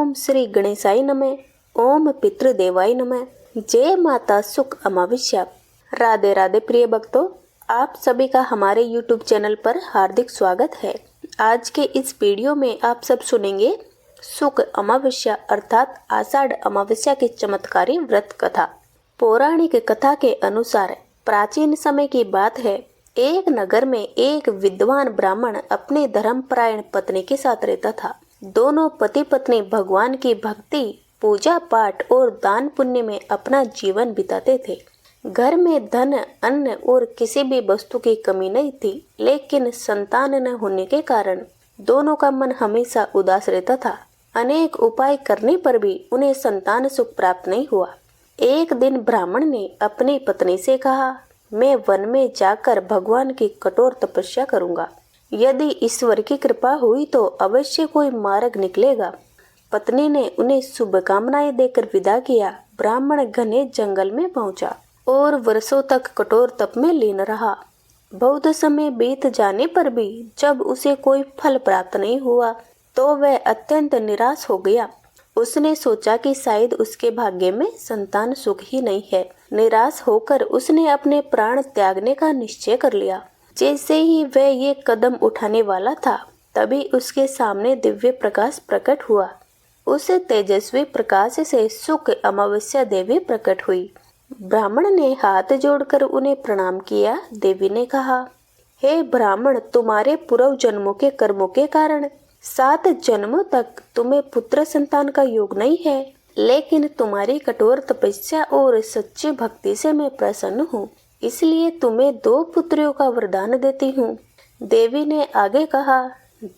ओम श्री गणेशाय नमः। ओम पितृदेवाय नमः। जय माता सुख अमावस्या। राधे राधे प्रिय भक्तों, आप सभी का हमारे YouTube चैनल पर हार्दिक स्वागत है। आज के इस वीडियो में आप सब सुनेंगे सुख अमावस्या अर्थात आषाढ़ अमावस्या की चमत्कारी व्रत कथा। पौराणिक कथा के अनुसार प्राचीन समय की बात है। एक नगर में एक विद्वान ब्राह्मण अपने धर्मपरायण पत्नी के साथ रहता था। दोनों पति पत्नी भगवान की भक्ति, पूजा पाठ और दान पुण्य में अपना जीवन बिताते थे। घर में धन, अन्न और किसी भी वस्तु की कमी नहीं थी, लेकिन संतान न होने के कारण दोनों का मन हमेशा उदास रहता था। अनेक उपाय करने पर भी उन्हें संतान सुख प्राप्त नहीं हुआ। एक दिन ब्राह्मण ने अपनी पत्नी से कहा, मैं वन में जाकर भगवान की कठोर तपस्या करूंगा। यदि ईश्वर की कृपा हुई तो अवश्य कोई मार्ग निकलेगा। पत्नी ने उन्हें शुभकामनाएं देकर विदा किया। ब्राह्मण घने जंगल में पहुंचा और वर्षों तक कठोर तप में लीन रहा। बहुत समय बीत जाने पर भी जब उसे कोई फल प्राप्त नहीं हुआ तो वह अत्यंत निराश हो गया। उसने सोचा कि शायद उसके भाग्य में संतान सुख ही नहीं है। निराश होकर उसने अपने प्राण त्यागने का निश्चय कर लिया। जैसे ही वह ये कदम उठाने वाला था, तभी उसके सामने दिव्य प्रकाश प्रकट हुआ। उस तेजस्वी प्रकाश से सुख अमावस्या देवी प्रकट हुई। ब्राह्मण ने हाथ जोड़कर उन्हें प्रणाम किया। देवी ने कहा, हे ब्राह्मण, तुम्हारे पूर्व जन्मों के कर्मों के कारण 7 जन्मों तक तुम्हें पुत्र संतान का योग नहीं है, लेकिन तुम्हारी कठोर तपस्या और सच्ची भक्ति से मैं प्रसन्न हूँ, इसलिए तुम्हें 2 पुत्रियों का वरदान देती हूँ। देवी ने आगे कहा,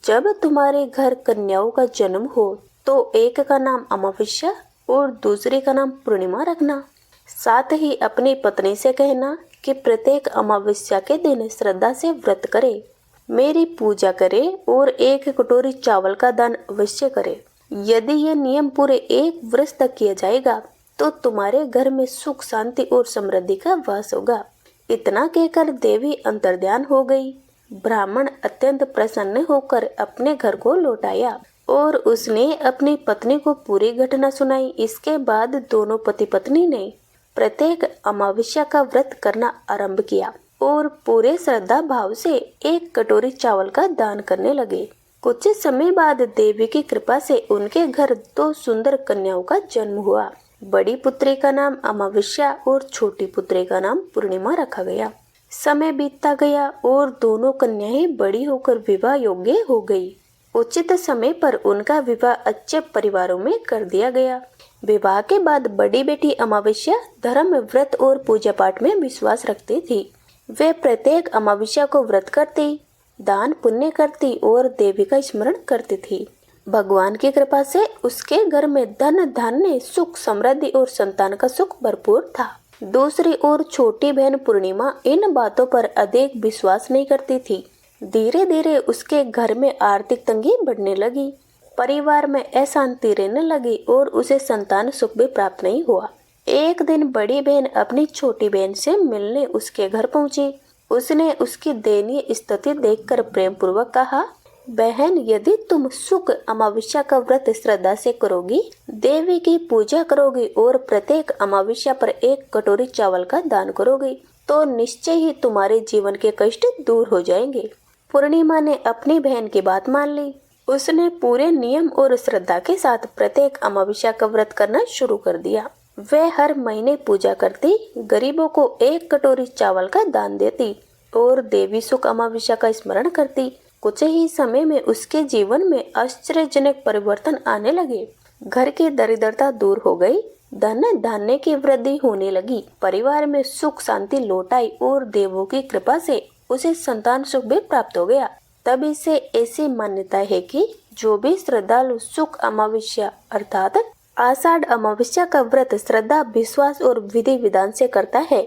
जब तुम्हारे घर कन्याओं का जन्म हो तो एक का नाम अमावस्या और दूसरी का नाम पूर्णिमा रखना। साथ ही अपनी पत्नी से कहना कि प्रत्येक अमावस्या के दिन श्रद्धा से व्रत करे, मेरी पूजा करे और 1 कटोरी चावल का दान अवश्य करे। यदि यह नियम पूरे 1 वर्ष तक किया जाएगा तो तुम्हारे घर में सुख, शांति और समृद्धि का वास होगा। इतना कहकर देवी अंतर्ध्यान हो गई। ब्राह्मण अत्यंत प्रसन्न होकर अपने घर को लौट आया और उसने अपनी पत्नी को पूरी घटना सुनाई। इसके बाद दोनों पति पत्नी ने प्रत्येक अमावस्या का व्रत करना आरंभ किया और पूरे श्रद्धा भाव से 1 कटोरी चावल का दान करने लगे। कुछ समय बाद देवी की कृपा से उनके घर 2 सुंदर कन्याओं का जन्म हुआ। बड़ी पुत्री का नाम अमावस्या और छोटी पुत्री का नाम पूर्णिमा रखा गया। समय बीतता गया और दोनों कन्याएं बड़ी होकर विवाह योग्य हो गई। उचित समय पर उनका विवाह अच्छे परिवारों में कर दिया गया। विवाह के बाद बड़ी बेटी अमावस्या धर्म, व्रत और पूजा पाठ में विश्वास रखती थी। वे प्रत्येक अमावस्या को व्रत करती, दान पुण्य करती और देवी का स्मरण करती थी। भगवान की कृपा से उसके घर में धन, धान्य, सुख, समृद्धि और संतान का सुख भरपूर था। दूसरी ओर छोटी बहन पूर्णिमा इन बातों पर अधिक विश्वास नहीं करती थी। धीरे धीरे उसके घर में आर्थिक तंगी बढ़ने लगी, परिवार में अशांति रहने लगी और उसे संतान सुख भी प्राप्त नहीं हुआ। एक दिन बड़ी बहन अपनी छोटी बहन से मिलने उसके घर पहुंची। उसने उसकी दयनीय स्थिति देखकर प्रेम पूर्वक कहा, बहन, यदि तुम सुख अमावस्या का व्रत श्रद्धा से करोगी, देवी की पूजा करोगी और प्रत्येक अमावस्या पर 1 कटोरी चावल का दान करोगी, तो निश्चय ही तुम्हारे जीवन के कष्ट दूर हो जाएंगे। पूर्णिमा ने अपनी बहन की बात मान ली। उसने पूरे नियम और श्रद्धा के साथ प्रत्येक अमावस्या का व्रत करना शुरू कर दिया। वह हर महीने पूजा करती, गरीबों को 1 कटोरी चावल का दान देती और देवी सुख अमावस्या का स्मरण करती। कुछ ही समय में उसके जीवन में आश्चर्यजनक परिवर्तन आने लगे। घर की दरिद्रता दूर हो गई, धन धान्य की वृद्धि होने लगी, परिवार में सुख शांति लौट आई और देवों की कृपा से उसे संतान सुख भी प्राप्त हो गया। तभी से ऐसी मान्यता है कि जो भी श्रद्धालु सुख अमावस्या अर्थात आषाढ़ अमावस्या का व्रत श्रद्धा, विश्वास और विधि विधान से करता है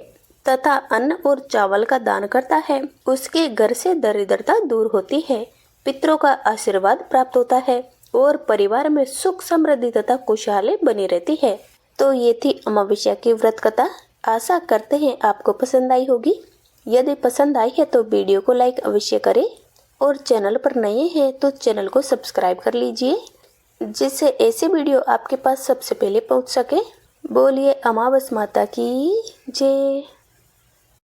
तथा अन्न और चावल का दान करता है, उसके घर से दरिद्रता दूर होती है, पितरों का आशीर्वाद प्राप्त होता है और परिवार में सुख, समृद्धि तथा खुशहाली बनी रहती है। तो ये थी अमावस्या की व्रत कथा। आशा करते हैं आपको पसंद आई होगी। यदि पसंद आई है तो वीडियो को लाइक अवश्य करें और चैनल पर नए हैं तो चैनल को सब्सक्राइब कर लीजिए। जिससे ऐसी वीडियो आपके पास सबसे पहले पहुंच सके। बोलिए अमावस माता की जय।